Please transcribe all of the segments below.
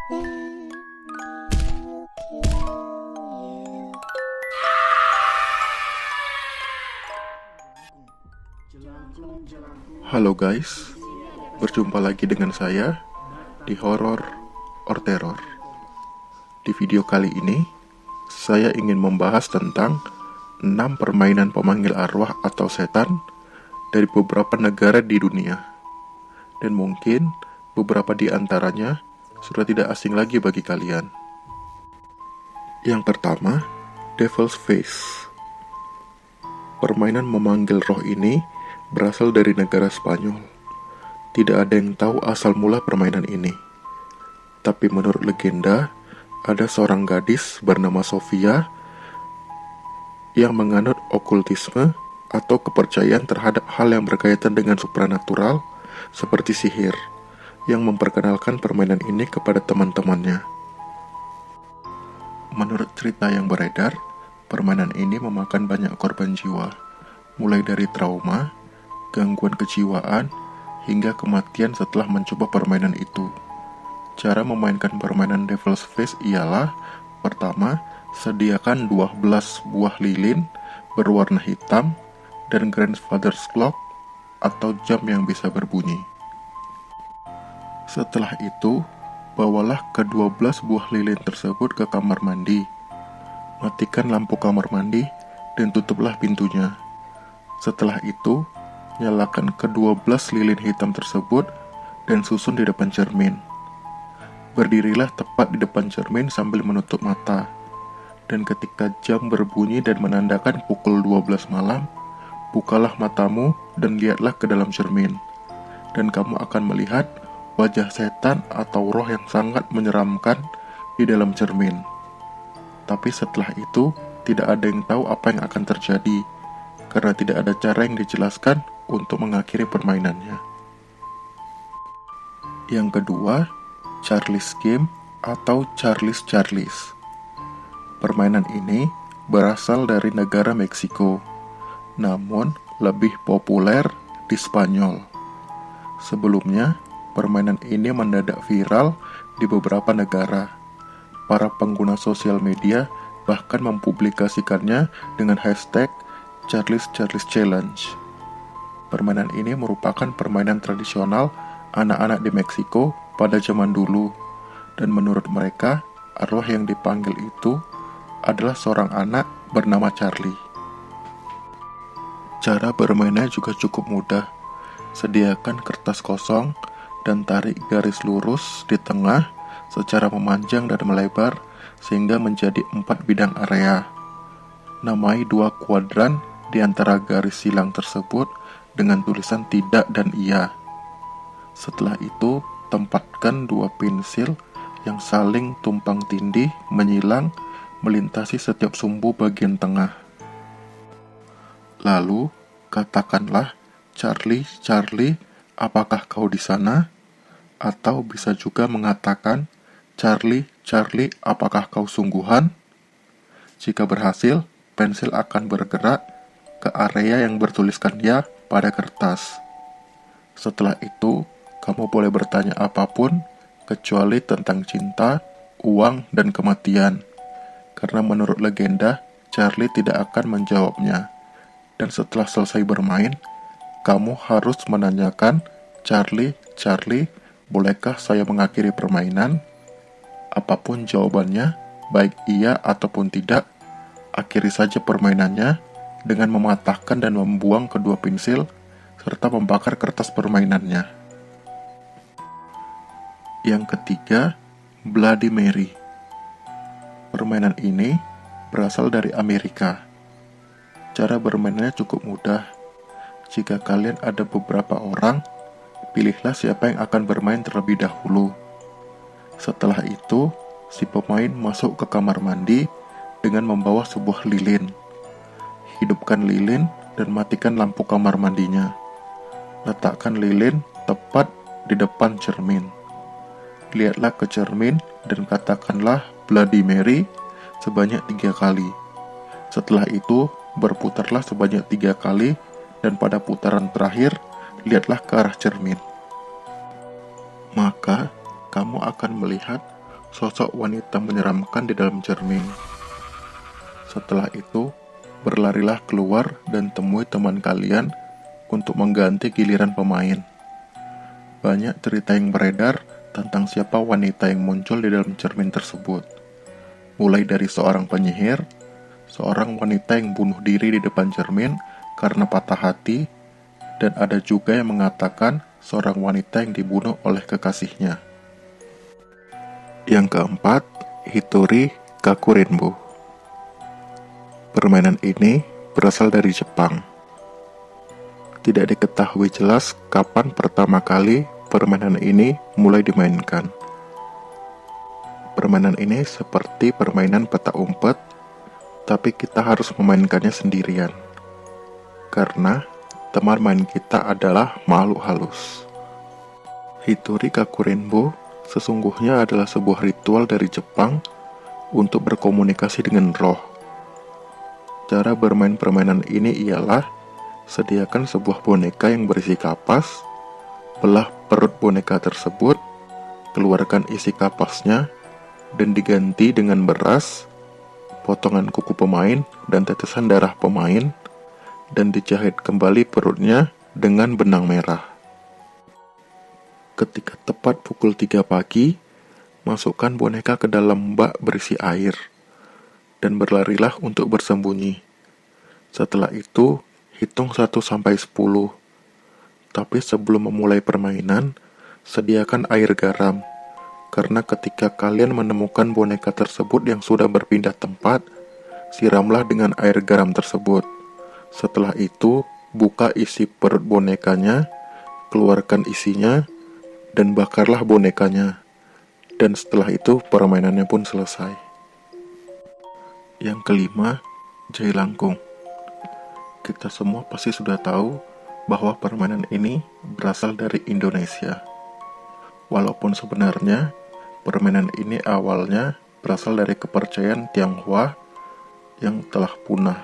Halo guys, berjumpa lagi dengan saya di Horror or Terror. Di video kali ini, saya ingin membahas tentang 6 permainan pemanggil arwah atau setan dari beberapa negara di dunia. Dan mungkin beberapa di antaranya sudah tidak asing lagi bagi kalian. Yang pertama, Devil's Face. Permainan memanggil roh ini berasal dari negara Spanyol. Tidak ada yang tahu asal mula permainan ini. Tapi menurut legenda, ada seorang gadis bernama Sofia yang menganut okultisme atau kepercayaan terhadap hal yang berkaitan dengan supranatural seperti sihir, yang memperkenalkan permainan ini kepada teman-temannya. Menurut cerita yang beredar, permainan ini memakan banyak korban jiwa, mulai dari trauma, gangguan kejiwaan, hingga kematian setelah mencoba permainan itu. Cara memainkan permainan Devil's Face ialah: pertama, sediakan 12 buah lilin berwarna hitam dan grandfather's clock atau jam yang bisa berbunyi. Setelah itu, bawalah ke-12 buah lilin tersebut ke kamar mandi. Matikan lampu kamar mandi dan tutuplah pintunya. Setelah itu, nyalakan ke-12 lilin hitam tersebut dan susun di depan cermin. Berdirilah tepat di depan cermin sambil menutup mata. Dan ketika jam berbunyi dan menandakan pukul 12 malam, bukalah matamu dan lihatlah ke dalam cermin. Dan kamu akan melihat wajah setan atau roh yang sangat menyeramkan di dalam cermin. Tapi setelah itu, tidak ada yang tahu apa yang akan terjadi, karena tidak ada cara yang dijelaskan untuk mengakhiri permainannya. Yang kedua, Charlie's Game atau Charlie's. Permainan ini berasal dari negara Meksiko, namun lebih populer di Spanyol. Sebelumnya, permainan ini mendadak viral di beberapa negara. Para pengguna sosial media bahkan mempublikasikannya dengan hashtag Charlie's Challenge. Permainan ini merupakan permainan tradisional anak-anak di Meksiko pada zaman dulu, dan menurut mereka, arwah yang dipanggil itu adalah seorang anak bernama Charlie. Cara bermainnya juga cukup mudah. Sediakan kertas kosong dan tarik garis lurus di tengah secara memanjang dan melebar sehingga menjadi 4 bidang area. Namai 2 kuadran di antara garis silang tersebut dengan tulisan tidak dan iya. Setelah itu, tempatkan 2 pensil yang saling tumpang tindih menyilang melintasi setiap sumbu bagian tengah. Lalu, katakanlah, Charlie, apakah kau di sana? Atau bisa juga mengatakan, Charlie, apakah kau sungguhan? Jika berhasil, pensil akan bergerak ke area yang bertuliskan ya pada kertas. Setelah itu, kamu boleh bertanya apapun, kecuali tentang cinta, uang, dan kematian. Karena menurut legenda, Charlie tidak akan menjawabnya. Dan setelah selesai bermain, kamu harus menanyakan, Charlie, bolehkah saya mengakhiri permainan? Apapun jawabannya, baik iya ataupun tidak, akhiri saja permainannya dengan mematahkan dan membuang kedua pensil serta membakar kertas permainannya. Yang ketiga, Bloody Mary. Permainan ini berasal dari Amerika. Cara bermainnya cukup mudah. Jika kalian ada beberapa orang, pilihlah siapa yang akan bermain terlebih dahulu. Setelah itu, si pemain masuk ke kamar mandi dengan membawa sebuah lilin. Hidupkan lilin dan matikan lampu kamar mandinya. Letakkan lilin tepat di depan cermin. Lihatlah ke cermin dan katakanlah Bloody Mary sebanyak 3 kali. Setelah itu, berputarlah sebanyak 3 kali dan pada putaran terakhir, lihatlah ke arah cermin. Maka, kamu akan melihat sosok wanita menyeramkan di dalam cermin. Setelah itu, berlarilah keluar dan temui teman kalian untuk mengganti giliran pemain. Banyak cerita yang beredar tentang siapa wanita yang muncul di dalam cermin tersebut. Mulai dari seorang penyihir, seorang wanita yang bunuh diri di depan cermin karena patah hati, dan ada juga yang mengatakan seorang wanita yang dibunuh oleh kekasihnya. Yang keempat, Hitori Kakurenbo. Permainan ini berasal dari Jepang. Tidak diketahui jelas kapan pertama kali permainan ini mulai dimainkan. Permainan ini seperti permainan petak umpet, tapi kita harus memainkannya sendirian. Karena teman main kita adalah makhluk halus. Hitori Kakurenbo sesungguhnya adalah sebuah ritual dari Jepang untuk berkomunikasi dengan roh. Cara bermain permainan ini ialah sediakan sebuah boneka yang berisi kapas, belah perut boneka tersebut, keluarkan isi kapasnya, dan diganti dengan beras, potongan kuku pemain, dan tetesan darah pemain, dan dijahit kembali perutnya dengan benang merah. Ketika tepat pukul 3 pagi, masukkan boneka ke dalam bak berisi air, dan berlarilah untuk bersembunyi. Setelah itu, hitung 1-10. Tapi sebelum memulai permainan, sediakan air garam, karena ketika kalian menemukan boneka tersebut yang sudah berpindah tempat, siramlah dengan air garam tersebut. Setelah itu, buka isi perut bonekanya, keluarkan isinya, dan bakarlah bonekanya. Dan setelah itu, permainannya pun selesai. Yang kelima, Jailangkung. Kita semua pasti sudah tahu bahwa permainan ini berasal dari Indonesia. Walaupun sebenarnya, permainan ini awalnya berasal dari kepercayaan Tionghoa yang telah punah,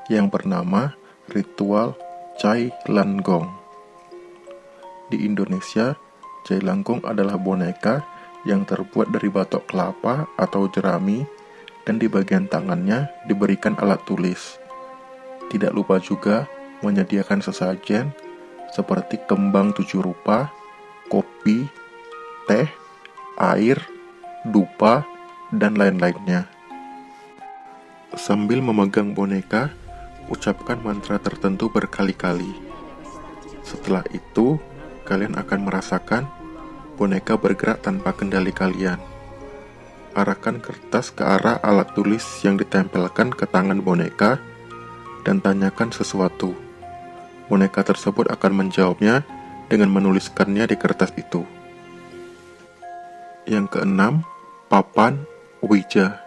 yang bernama ritual Cai Langgong. Di Indonesia, Cai Langgong adalah boneka yang terbuat dari batok kelapa atau jerami, dan di bagian tangannya diberikan alat tulis. Tidak lupa juga menyediakan sesajen seperti kembang 7 rupa, kopi, teh, air, dupa, dan lain-lainnya. Sambil memegang boneka, ucapkan mantra tertentu berkali-kali. Setelah itu, kalian akan merasakan boneka bergerak tanpa kendali kalian. Arahkan kertas ke arah alat tulis yang ditempelkan ke tangan boneka dan tanyakan sesuatu. Boneka tersebut akan menjawabnya dengan menuliskannya di kertas itu. Yang keenam, papan Ouija.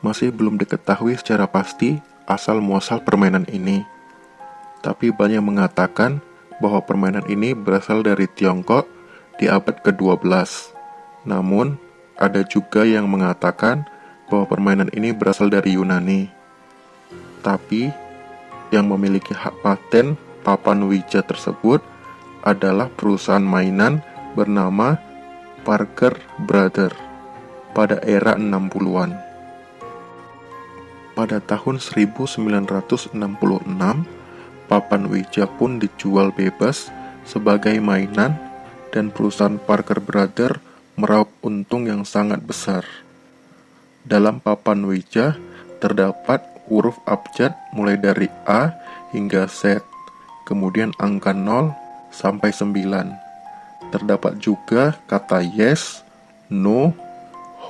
Masih belum diketahui secara pasti asal-muasal permainan ini, tapi banyak mengatakan bahwa permainan ini berasal dari Tiongkok di abad ke-12. Namun, ada juga yang mengatakan bahwa permainan ini berasal dari Yunani. Tapi, yang memiliki hak paten papan Ouija tersebut adalah perusahaan mainan bernama Parker Brothers pada era 60-an. Pada tahun 1966, papan Ouija pun dijual bebas sebagai mainan dan perusahaan Parker Brothers meraup untung yang sangat besar. Dalam papan Ouija terdapat huruf abjad mulai dari A hingga Z, kemudian angka 0 sampai 9. Terdapat juga kata yes, no,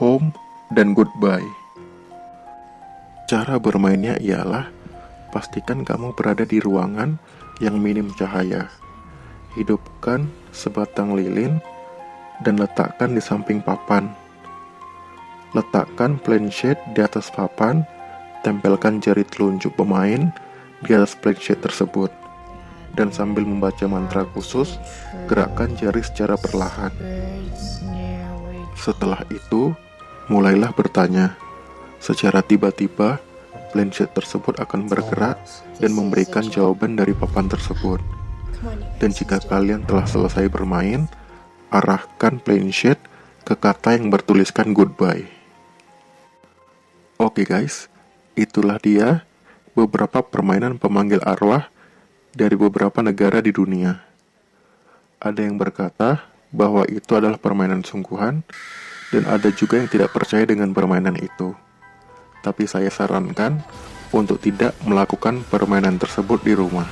home, dan goodbye. Cara bermainnya ialah pastikan kamu berada di ruangan yang minim cahaya. Hidupkan sebatang lilin dan letakkan di samping papan. Letakkan planshet di atas papan, tempelkan jari telunjuk pemain di atas planshet tersebut, dan sambil membaca mantra khusus, gerakkan jari secara perlahan. Setelah itu, mulailah bertanya. Secara tiba-tiba, planshet tersebut akan bergerak dan memberikan jawaban dari papan tersebut. Dan jika kalian telah selesai bermain, arahkan planshet ke kata yang bertuliskan goodbye. Oke guys, itulah dia beberapa permainan pemanggil arwah dari beberapa negara di dunia. Ada yang berkata bahwa itu adalah permainan sungguhan, dan ada juga yang tidak percaya dengan permainan itu. Tapi saya sarankan untuk tidak melakukan permainan tersebut di rumah.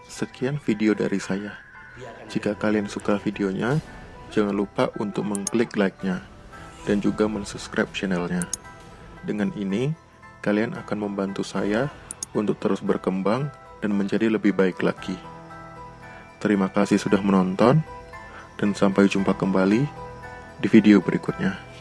Sekian video dari saya. Jika kalian suka videonya, jangan lupa untuk mengklik like-nya dan juga mensubscribe channelnya. Dengan ini, kalian akan membantu saya untuk terus berkembang dan menjadi lebih baik lagi. Terima kasih sudah menonton, dan sampai jumpa kembali di video berikutnya.